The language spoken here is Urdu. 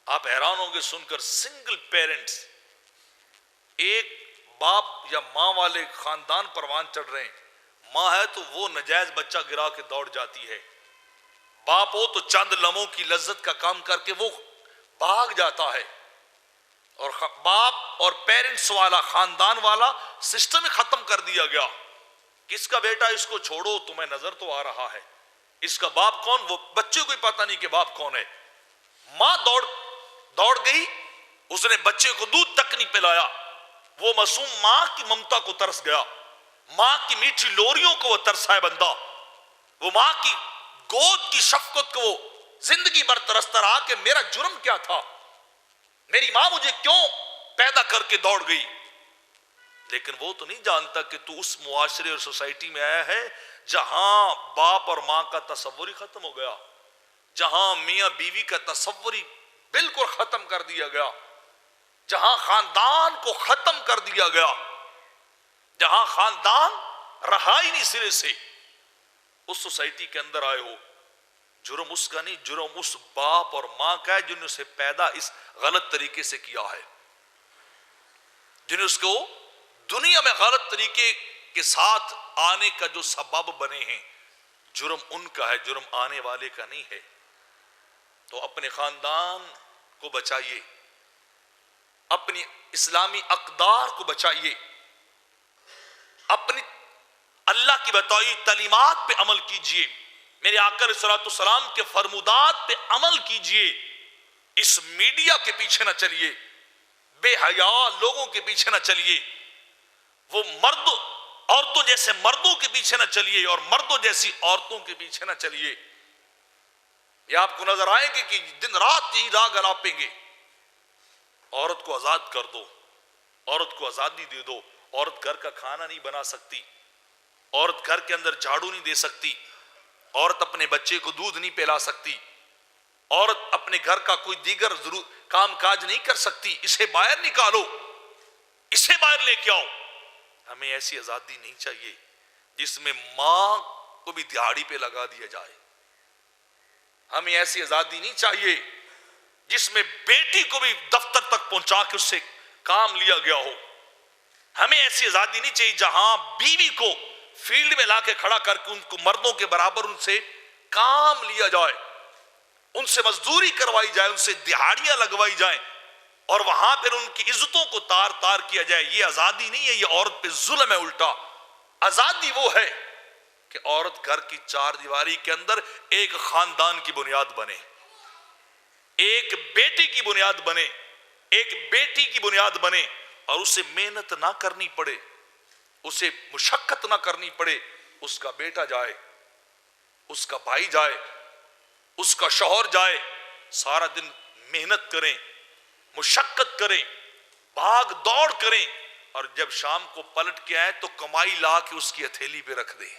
آپ حیران ہوں گے سن کر، سنگل پیرنٹس، ایک باپ یا ماں والے خاندان پروان چڑھ رہے ہیں، ماں ہے تو وہ نجائز بچہ گرا کے دوڑ جاتی ہے، باپ ہو تو چند لمحوں کی لذت کا کام کر کے وہ بھاگ جاتا ہے، اور باپ اور پیرنٹس والا خاندان والا سسٹم ختم کر دیا گیا۔ کس کا بیٹا، اس کو چھوڑو، تمہیں نظر تو آ رہا ہے، اس کا باپ کون، وہ بچے کو ہی پتہ نہیں کہ باپ کون ہے۔ ماں دوڑ گئی، اس نے بچے کو دودھ تک نہیں پلایا، وہ معصوم ماں کی ممتا کو ترس گیا، ماں کی میٹھی لوریوں کو وہ ترسائے بندہ، وہ ماں کی گود کی شفقت کو وہ زندگی بھر ترستا رہا کہ میرا جرم کیا تھا، میری ماں مجھے کیوں پیدا کر کے دوڑ گئی۔ لیکن وہ تو نہیں جانتا کہ تو اس معاشرے اور سوسائٹی میں آیا ہے جہاں باپ اور ماں کا تصور ہی ختم ہو گیا، جہاں میاں بیوی کا تصور ہی بالکل ختم کر دیا گیا، جہاں خاندان کو ختم کر دیا گیا، جہاں خاندان رہا ہی نہیں سرے سے۔ اس سوسائٹی کے اندر آئے ہو، جرم اس کا نہیں، جرم اس باپ اور ماں کا ہے جنہوں نے اسے پیدا اس غلط طریقے سے کیا ہے، جنہوں اس کو دنیا میں غلط طریقے کے ساتھ آنے کا جو سبب بنے ہیں۔ جرم ان کا ہے، جرم آنے والے کا نہیں ہے۔ تو اپنے خاندان کو بچائیے، اپنی اسلامی اقدار کو بچائیے، اپنی اللہ کی بتائی تعلیمات پہ عمل کیجئے، میرے آقا علیہ الصلوۃ والسلام کے فرمودات پہ عمل کیجئے، اس میڈیا کے پیچھے نہ چلیے، بے حیا لوگوں کے پیچھے نہ چلیے، وہ عورتوں جیسے مردوں کے پیچھے نہ چلیے اور مردوں جیسی عورتوں کے پیچھے نہ چلیے۔ یہ آپ کو نظر آئیں گے کہ دن رات یہی راگ الاپیں گے، عورت کو آزاد کر دو، عورت کو آزادی دے دو، عورت گھر کا کھانا نہیں بنا سکتی، عورت گھر کے اندر جھاڑو نہیں دے سکتی، عورت اپنے بچے کو دودھ نہیں پلا سکتی، عورت اپنے گھر کا کوئی دیگر کام کاج نہیں کر سکتی، اسے باہر نکالو، اسے باہر لے کے آؤ۔ ہمیں ایسی آزادی نہیں چاہیے جس میں ماں کو بھی دہاڑی پہ لگا دیا جائے، ہمیں ایسی آزادی نہیں چاہیے جس میں بیٹی کو بھی دفتر تک پہنچا کے اس سے کام لیا گیا ہو، ہمیں ایسی آزادی نہیں چاہیے جہاں بیوی کو فیلڈ میں لا کے کھڑا کر کے ان کو مردوں کے برابر ان سے کام لیا جائے، ان سے مزدوری کروائی جائے، ان سے دہاڑیاں لگوائی جائیں اور وہاں پھر ان کی عزتوں کو تار تار کیا جائے۔ یہ آزادی نہیں ہے، یہ عورت پہ ظلم ہے الٹا۔ آزادی وہ ہے کہ عورت گھر کی چار دیواری کے اندر ایک خاندان کی بنیاد بنے، ایک بیٹی کی بنیاد بنے، ایک بیٹی کی بنیاد بنے، اور اسے محنت نہ کرنی پڑے، اسے مشقت نہ کرنی پڑے۔ اس کا بیٹا جائے، اس کا بھائی جائے، اس کا شوہر جائے، سارا دن محنت کریں، مشقت کریں، بھاگ دوڑ کریں، اور جب شام کو پلٹ کے آئے تو کمائی لا کے اس کی ہتھیلی پہ رکھ دیں۔